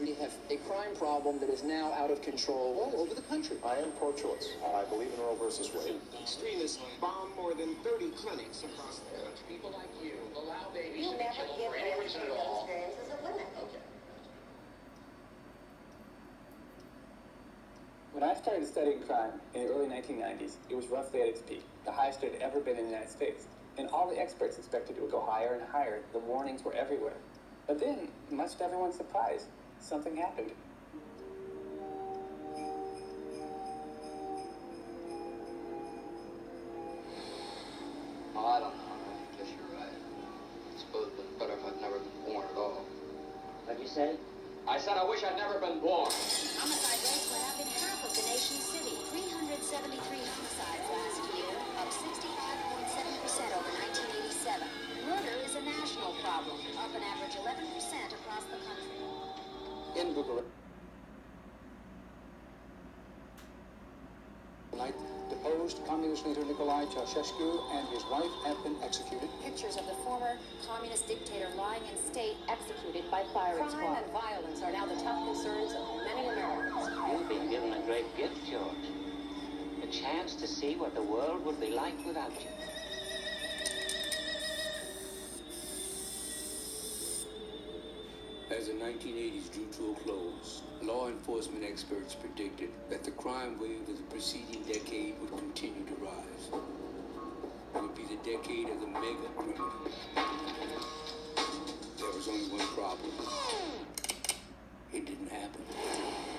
We have a crime problem that is now out of control all over the country. I am pro-choice. I believe in Roe versus Wade. Extremists bomb more than 30 clinics across the country. People like you allow babies You to be never killed give for any them reason at all. experiences of women. Okay. When I started studying crime in the early 1990s, it was roughly at its peak, the highest it had ever been in the United States. And all the experts expected it would go higher and higher. The warnings were everywhere. But then, much to everyone's surprise, something happened. Oh, I don't know. I guess you're right. I suppose it would have been better if I'd never been born at all. What'd you say? I said I wish I'd never been born. Homicide rates went up in half of the nation's city. 373 homicides last year, up 65.7% over 1987. Murder is a national problem, up an average 11% across the country. In Bucharest, tonight, deposed communist leader Nicolae Ceausescu and his wife have been executed. Pictures of the former communist dictator lying in state, executed by firing squad. Crime and violence are now the top concerns of many Americans. You've been given a great gift, George. A chance to see what the world would be like without you. As the 1980s drew to a close, law enforcement experts predicted that the crime wave of the preceding decade would continue to rise. It would be the decade of the mega criminal. There was only one problem. It didn't happen.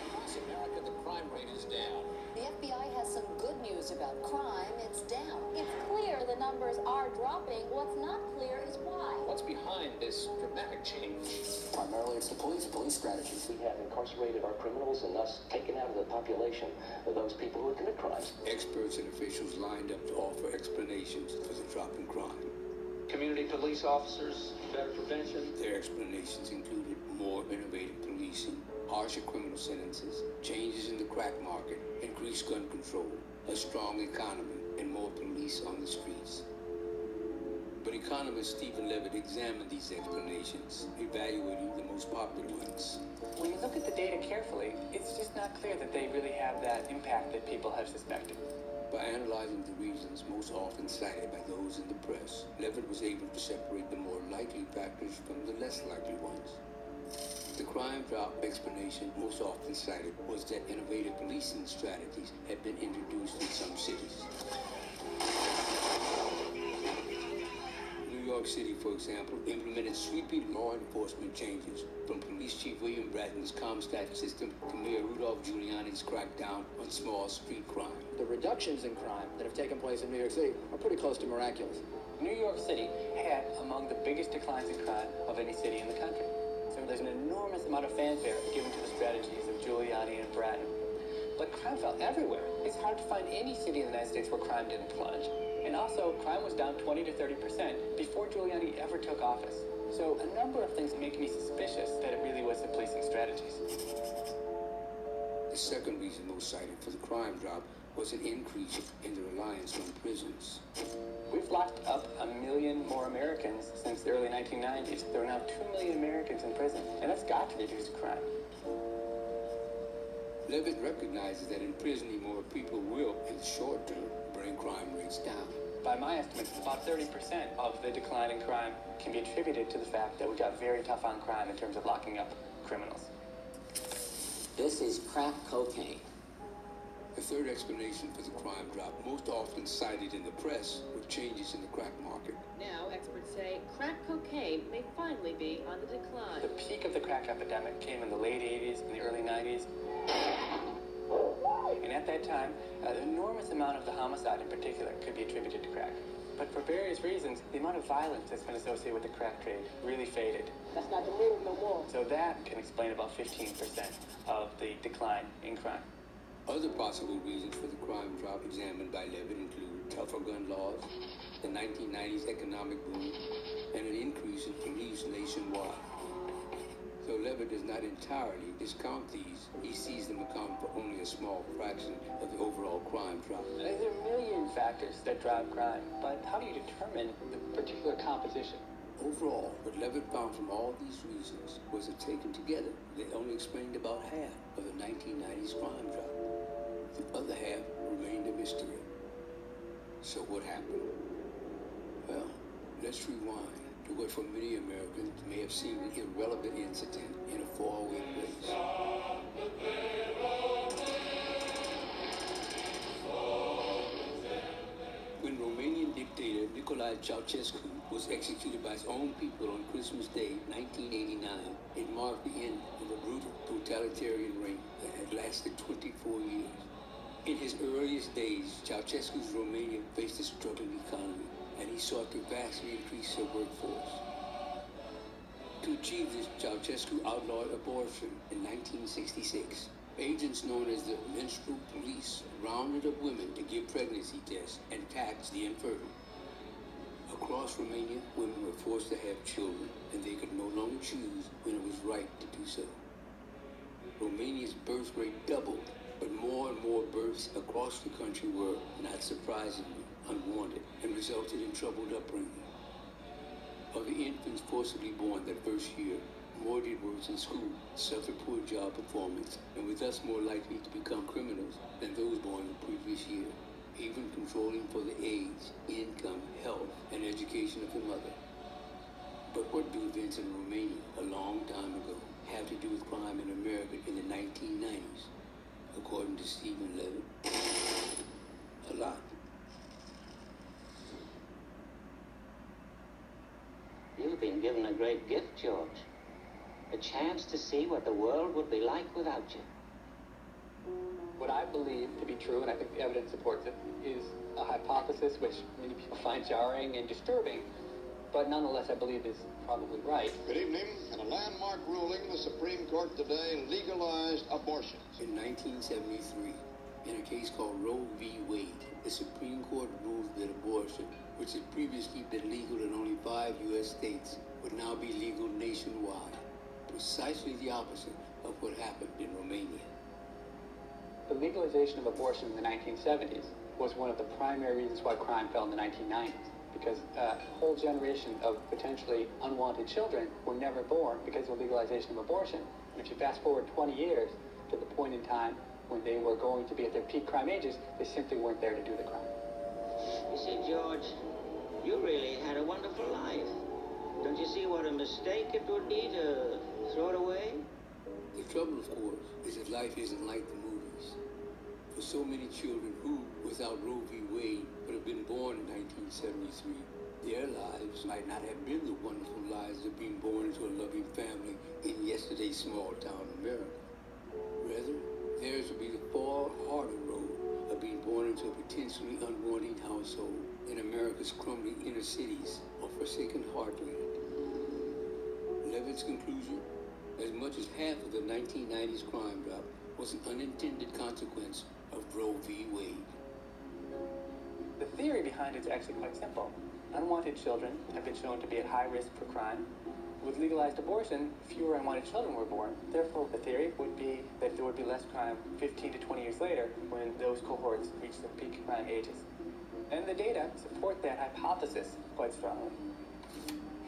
Across America, the crime rate is down. The FBI has some good news about crime. It's down. It's clear the numbers are dropping. What's not clear is why. What's behind this dramatic change? Primarily, it's the police strategies. We have incarcerated our criminals and thus taken out of the population of those people who commit crimes. Experts and officials lined up to offer explanations for the drop in crime. Community police officers, better prevention. Their explanations included more innovative policing, harsher criminal sentences, changes in the crack market, increased gun control, a strong economy, and more police on the streets. But economist Stephen Levitt examined these explanations, evaluating the most popular ones. When you look at the data carefully, it's just not clear that they really have that impact that people have suspected. By analyzing the reasons most often cited by those in the press, Levitt was able to separate the more likely factors from the less likely ones. The crime drop explanation most often cited was that innovative policing strategies had been introduced in some cities. New York City, for example, implemented sweeping law enforcement changes, from Police Chief William Bratton's Comstat system to Mayor Rudolph Giuliani's crackdown on small street crime. The reductions in crime that have taken place in New York City are pretty close to miraculous. New York City had among the biggest declines in crime of any city in the country. So there's an enormous amount of fanfare given to the strategies of Giuliani and Bratton. But crime fell everywhere. It's hard to find any city in the United States where crime didn't plunge. And also, crime was down 20 to 30% before Giuliani ever took office. So a number of things make me suspicious that it really was the policing strategies. The second reason most cited for the crime drop was an increase in the reliance on prisons. We've locked up 1 million more Americans since the early 1990s. There are now 2 million Americans in prison, and that's got to reduce crime. Levitt recognizes that imprisoning more people will, in the short term, bring crime rates down. By my estimates, about 30% of the decline in crime can be attributed to the fact that we got very tough on crime in terms of locking up criminals. This is crack cocaine. The third explanation for the crime drop, most often cited in the press, were changes in the crack market. Now, experts say crack cocaine may finally be on the decline. The peak of the crack epidemic came in the late 80s and the early 90s. And at that time, an enormous amount of the homicide in particular could be attributed to crack. But for various reasons, the amount of violence that's been associated with the crack trade really faded. That's not the move no more. So that can explain about 15% of the decline in crime. Other possible reasons for the crime drop examined by Levitt include tougher gun laws, the 1990s economic boom, and an increase in police nationwide. Though Levitt does not entirely discount these, he sees them account for only a small fraction of the overall crime drop. There are a million factors that drive crime, but how do you determine the particular composition? Overall, what Levitt found from all these reasons was that taken together, they only explained about half of the 1990s crime drop. The other half remained a mystery. So what happened? Well, let's rewind to what for many Americans may have seemed an irrelevant incident in a faraway place. When Romanian dictator Nicolae Ceausescu was executed by his own people on Christmas Day, 1989, it marked the end of a brutal totalitarian reign that had lasted 24 years. In his earliest days, Ceausescu's Romania faced a struggling economy, and he sought to vastly increase their workforce. To achieve this, Ceausescu outlawed abortion in 1966. Agents known as the menstrual police rounded up women to give pregnancy tests and taxed the infertile. Across Romania, women were forced to have children, and they could no longer choose when it was right to do so. Romania's birth rate doubled, but more and more births across the country were, not surprisingly, unwanted and resulted in troubled upbringing. Of the infants forcibly born that first year, more did worse in school, suffered poor job performance, and were thus more likely to become criminals than those born the previous year, even controlling for the age, income, health, and education of the mother. But what do events in Romania a long time ago have to do with crime in America in the 1990s? According to Stephen Levitt, a lot. You've been given a great gift, George. A chance to see what the world would be like without you. What I believe to be true, and I think the evidence supports it, is a hypothesis which many people find jarring and disturbing, but nonetheless I believe is probably right. Good evening. In a landmark ruling, the Supreme Court today legalized abortion. In 1973, in a case called Roe v. Wade, the Supreme Court ruled that abortion, which had previously been legal in only 5 U.S. states, would now be legal nationwide. Precisely the opposite of what happened in Romania. The legalization of abortion in the 1970s was one of the primary reasons why crime fell in the 1990s, because a whole generation of potentially unwanted children were never born because of the legalization of abortion. And if you fast forward 20 years to the point in time when they were going to be at their peak crime ages, they simply weren't there to do the crime. You see, George, you really had a wonderful life. Don't you see what a mistake it would be to throw it away? The trouble, of course, is that life isn't like the movies. For so many children who, without Roe v. Wade, would have been born in 1973, their lives might not have been the wonderful lives of being born into a loving family in yesterday's small-town America. Rather, theirs would be the far harder road of being born into a potentially unwanted household in America's crumbling inner cities or forsaken heartland. Levitt's conclusion: as much as half of the 1990s crime drop was an unintended consequence of Roe v. Wade. The theory behind it is actually quite simple. Unwanted children have been shown to be at high risk for crime. With legalized abortion, fewer unwanted children were born. Therefore, the theory would be that there would be less crime 15 to 20 years later when those cohorts reach their peak crime ages. And the data support that hypothesis quite strongly.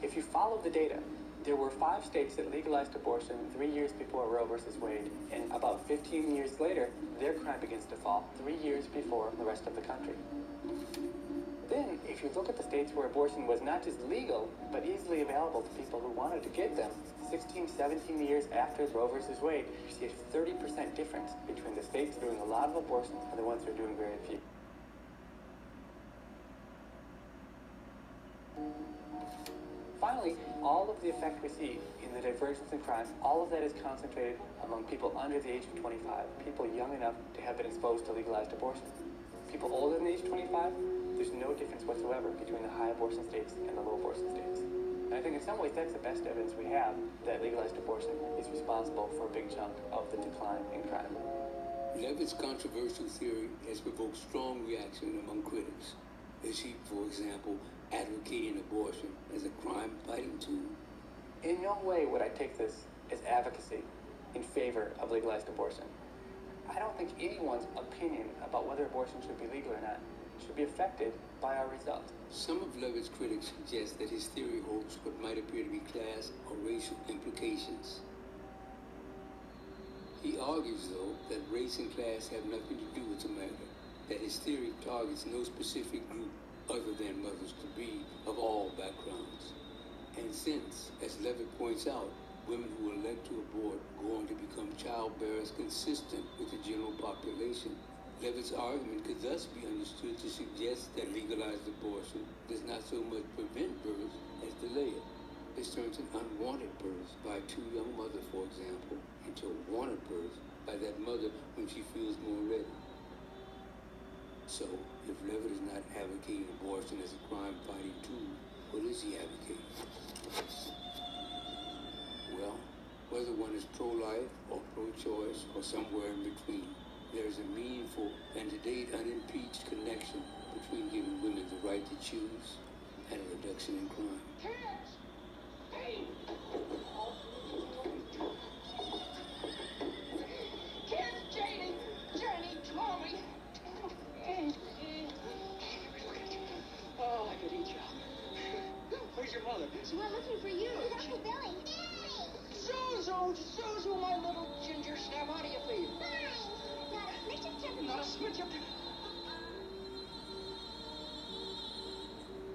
If you follow the data, there were 5 states that legalized abortion 3 years before Roe versus Wade, and about 15 years later, their crime begins to fall 3 years before the rest of the country. Then, if you look at the states where abortion was not just legal, but easily available to people who wanted to get them, 16, 17 years after Roe versus Wade, you see a 30% difference between the states doing a lot of abortions and the ones who are doing very few. Finally, all of the effect we see in the divergence in crime, all of that is concentrated among people under the age of 25, people young enough to have been exposed to legalized abortion. People older than the age of 25, there's no difference whatsoever between the high abortion states and the low abortion states. And I think in some ways that's the best evidence we have that legalized abortion is responsible for a big chunk of the decline in crime. Levitt's controversial theory has provoked strong reaction among critics. Is he, for example, advocating abortion as a crime-fighting tool? In no way would I take this as advocacy in favor of legalized abortion. I don't think anyone's opinion about whether abortion should be legal or not should be affected by our results. Some of Levitt's critics suggest that his theory holds what might appear to be class or racial implications. He argues, though, that race and class have nothing to do with the matter, that his theory targets no specific group other than mothers-to-be of all backgrounds. And since, as Levitt points out, women who elect to abort go on to become childbearers consistent with the general population, Levitt's argument could thus be understood to suggest that legalized abortion does not so much prevent births as delay it. This turns an unwanted birth by a too young mother, for example, into a wanted birth by that mother when she feels more ready. So, if Levitt is not advocating abortion as a crime-fighting tool, what is he advocating? Well, whether one is pro-life or pro-choice or somewhere in between, there is a meaningful and to date unimpeached connection between giving women the right to choose and a reduction in crime. Kids! Hey! Kids, Janie! Jenny, Tommy! Oh, I could eat you. Where's your mother? We're looking for you. Uncle Billy. Suzu, my little ginger snap, how do you feel?